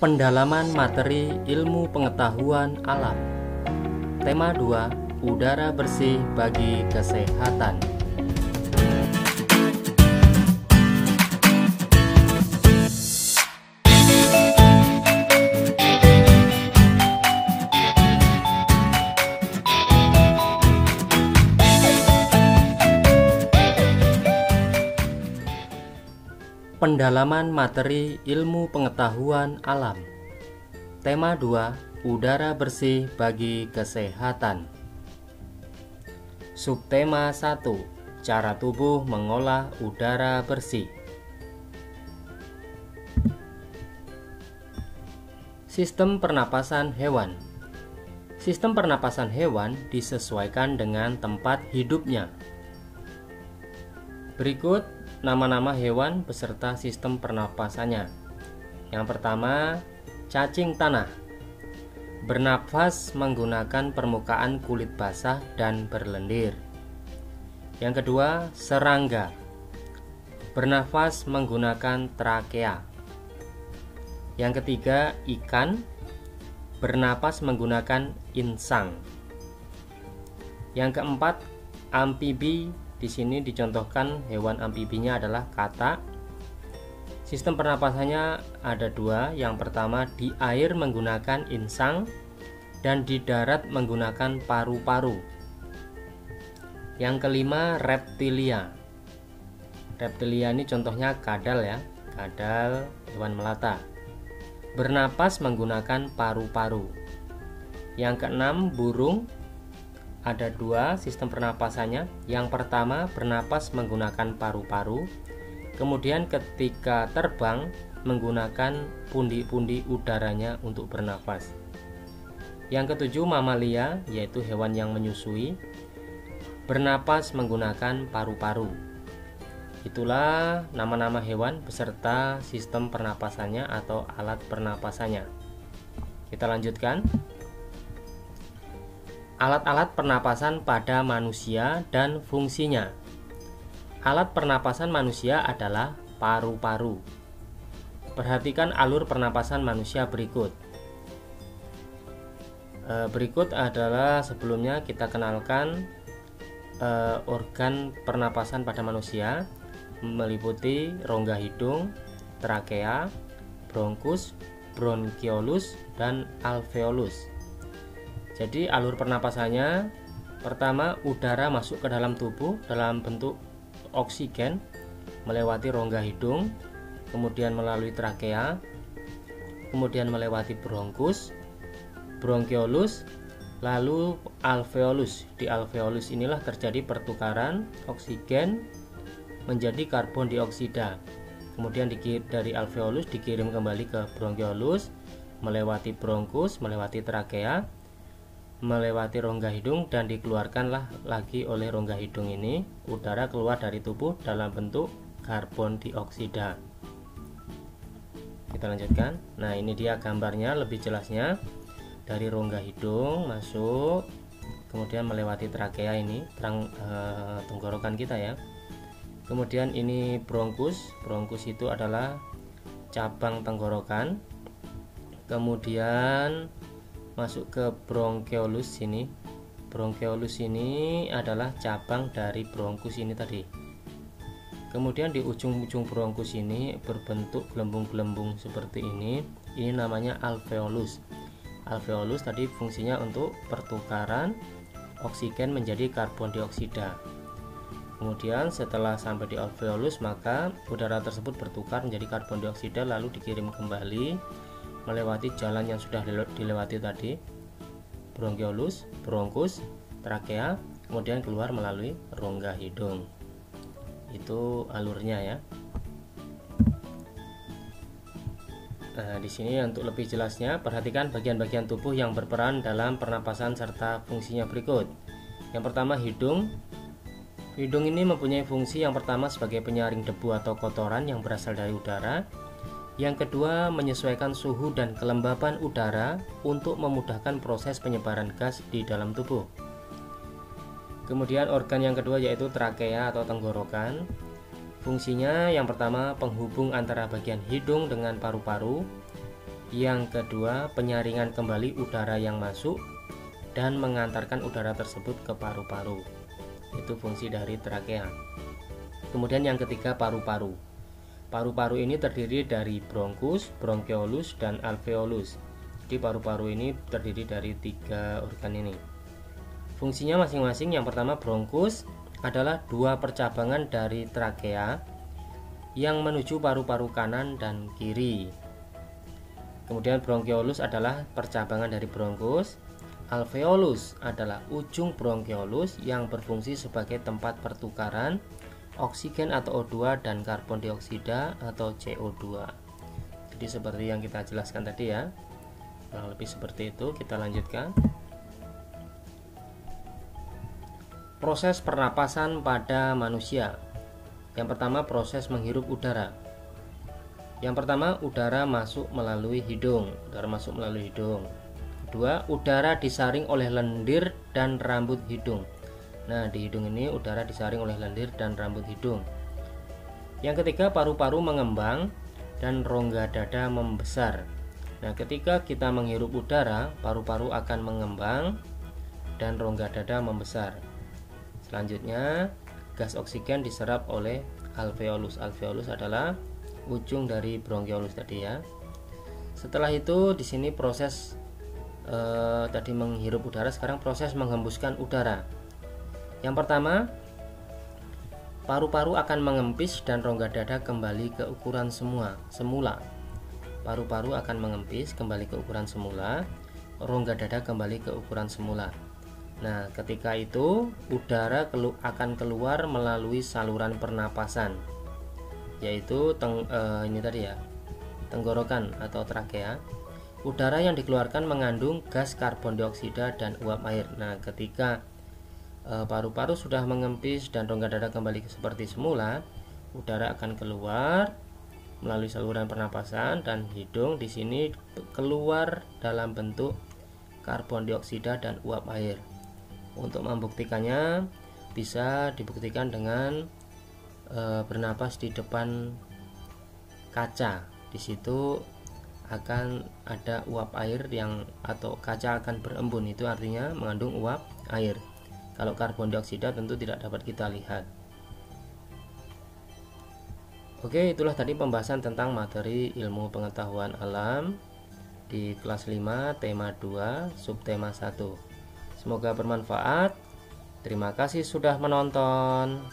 Pendalaman materi ilmu pengetahuan alam. Tema 2, udara bersih bagi kesehatan. Pendalaman materi ilmu pengetahuan alam. Tema 2, udara bersih bagi kesehatan. Subtema 1, cara tubuh mengolah udara bersih. Sistem pernapasan hewan. Sistem pernapasan hewan disesuaikan dengan tempat hidupnya. Berikut nama-nama hewan beserta sistem pernapasannya. Yang pertama, cacing tanah. Bernafas menggunakan permukaan kulit basah dan berlendir. Yang kedua, serangga. Bernafas menggunakan trakea. Yang ketiga, ikan. Bernapas menggunakan insang. Yang keempat, amfibi. Di sini dicontohkan hewan amfibinya adalah katak. Sistem pernapasannya ada dua. Yang pertama, di air menggunakan insang dan di darat menggunakan paru-paru. Yang kelima, reptilia. Reptilia ini contohnya kadal ya, kadal hewan melata. Bernapas menggunakan paru-paru. Yang keenam, burung. Ada dua sistem pernapasannya. Yang pertama, bernapas menggunakan paru-paru. Kemudian ketika terbang menggunakan pundi-pundi udaranya untuk bernapas. Yang ketujuh, mamalia, yaitu hewan yang menyusui. Bernapas menggunakan paru-paru. Itulah nama-nama hewan beserta sistem pernapasannya atau alat pernapasannya. Kita lanjutkan. Alat-alat pernapasan pada manusia dan fungsinya. Alat pernapasan manusia adalah paru-paru. Perhatikan alur pernapasan manusia berikut. Berikut adalah sebelumnya kita kenalkan organ pernapasan pada manusia, meliputi rongga hidung, trakea, bronkus, bronkiolus, dan alveolus. Jadi alur pernapasannya, pertama, udara masuk ke dalam tubuh dalam bentuk oksigen melewati rongga hidung, kemudian melalui trakea, kemudian melewati bronkus, bronkiolus, lalu alveolus. Di alveolus inilah terjadi pertukaran oksigen menjadi karbon dioksida. Kemudian dari alveolus dikirim kembali ke bronkiolus, melewati bronkus, melewati trakea, melewati rongga hidung, dan dikeluarkanlah lagi oleh rongga hidung ini. Udara keluar dari tubuh dalam bentuk karbon dioksida. Kita lanjutkan. Nah, ini dia gambarnya lebih jelasnya. Dari rongga hidung masuk, kemudian melewati trakea ini, tenggorokan kita ya. Kemudian ini bronkus. Bronkus itu adalah cabang tenggorokan. Kemudian masuk ke bronkiolus sini. Bronkiolus ini adalah cabang dari bronkus ini tadi. Kemudian di ujung-ujung bronkus ini berbentuk gelembung-gelembung seperti ini. Ini namanya alveolus. Alveolus tadi fungsinya untuk pertukaran oksigen menjadi karbon dioksida. Kemudian setelah sampai di alveolus, maka udara tersebut bertukar menjadi karbon dioksida lalu dikirim kembali melewati jalan yang sudah dilewati tadi, bronkiolus, bronkus, trakea, kemudian keluar melalui rongga hidung. Itu alurnya ya. Nah, di sini untuk lebih jelasnya, perhatikan bagian-bagian tubuh yang berperan dalam pernapasan serta fungsinya berikut. Yang pertama, hidung. Hidung ini mempunyai fungsi yang pertama sebagai penyaring debu atau kotoran yang berasal dari udara. Yang kedua, menyesuaikan suhu dan kelembapan udara untuk memudahkan proses penyebaran gas di dalam tubuh. Kemudian organ yang kedua yaitu trakea atau tenggorokan. Fungsinya yang pertama penghubung antara bagian hidung dengan paru-paru. Yang kedua, penyaringan kembali udara yang masuk dan mengantarkan udara tersebut ke paru-paru. Itu fungsi dari trakea. Kemudian yang ketiga, paru-paru. Paru-paru ini terdiri dari bronkus, bronkeolus, dan alveolus. Jadi paru-paru ini terdiri dari 3 organ ini. Fungsinya masing-masing, yang pertama bronkus adalah 2 percabangan dari trakea yang menuju paru-paru kanan dan kiri. Kemudian bronkeolus adalah percabangan dari bronkus. Alveolus adalah ujung bronkeolus yang berfungsi sebagai tempat pertukaran oksigen atau O2 dan karbon dioksida atau CO2. Jadi seperti yang kita jelaskan tadi ya. Kurang lebih seperti itu. Kita lanjutkan. Proses pernapasan pada manusia. Yang pertama, proses menghirup udara. Yang pertama, udara masuk melalui hidung. Kedua, udara disaring oleh lendir dan rambut hidung. Nah, di hidung ini udara disaring oleh lendir dan rambut hidung. Yang ketiga, paru-paru mengembang dan rongga dada membesar. Nah, ketika kita menghirup udara, paru-paru akan mengembang dan rongga dada membesar. Selanjutnya, gas oksigen diserap oleh alveolus. Alveolus adalah ujung dari bronkeolus tadi ya. Setelah itu di sini proses tadi menghirup udara, sekarang proses menghembuskan udara. Yang pertama, paru-paru akan mengempis dan rongga dada kembali ke ukuran semula. Paru-paru akan mengempis kembali ke ukuran semula, rongga dada kembali ke ukuran semula. Nah, ketika itu udara akan keluar melalui saluran pernapasan, yaitu ini tadi ya, tenggorokan atau trakea. Udara yang dikeluarkan mengandung gas karbon dioksida dan uap air. Nah, ketika paru-paru sudah mengempis dan rongga dada kembali seperti semula, udara akan keluar melalui saluran pernapasan dan hidung di sini keluar dalam bentuk karbon dioksida dan uap air. Untuk membuktikannya bisa dibuktikan dengan bernapas di depan kaca. Di situ akan ada uap air atau kaca akan berembun, itu artinya mengandung uap air. Kalau karbon dioksida tentu tidak dapat kita lihat. Oke, itulah tadi pembahasan tentang materi ilmu pengetahuan alam di kelas 5 tema 2 subtema 1. Semoga bermanfaat. Terima kasih sudah menonton.